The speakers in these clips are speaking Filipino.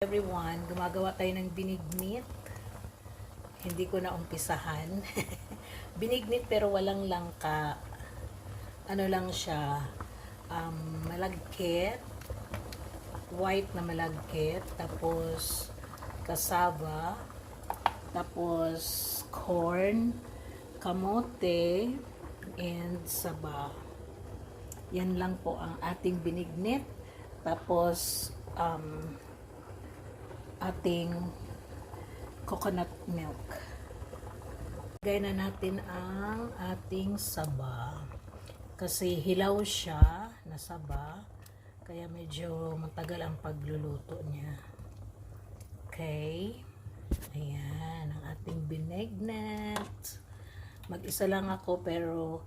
Everyone, gumagawa tayo ng binignit. Hindi ko na umpisahan. Binignit pero walang langka. Ano lang siya, malagkit, white na malagkit, tapos cassava, tapos corn, kamote, and saba. Yan lang po ang ating binignit. Tapos, ating coconut milk. Lagay na natin ang ating saba. Kasi hilaw siya na saba. Kaya medyo matagal ang pagluluto niya. Okay. Ayan, ang ating binignit. Mag-isa lang ako pero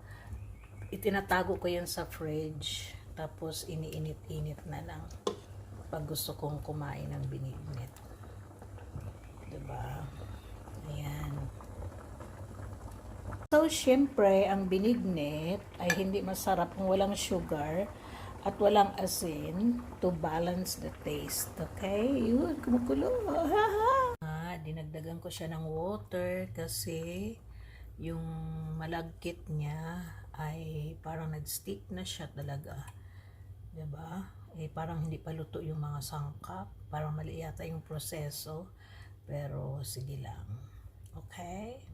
itinatago ko yan sa fridge. Tapos iniinit-init na lang pag gusto kong kumain ng binignit. Diba? Ayan. So, syempre, ang binignit ay hindi masarap kung walang sugar at walang asin to balance the taste. Okay? Yun, kumukulo. Dinagdagan ko siya ng water kasi yung malagkit niya ay parang nag-stick na siya talaga. Diba? Parang hindi pa luto yung mga sangkap. Parang mali yata yung proseso. Pero sige lang. Okay?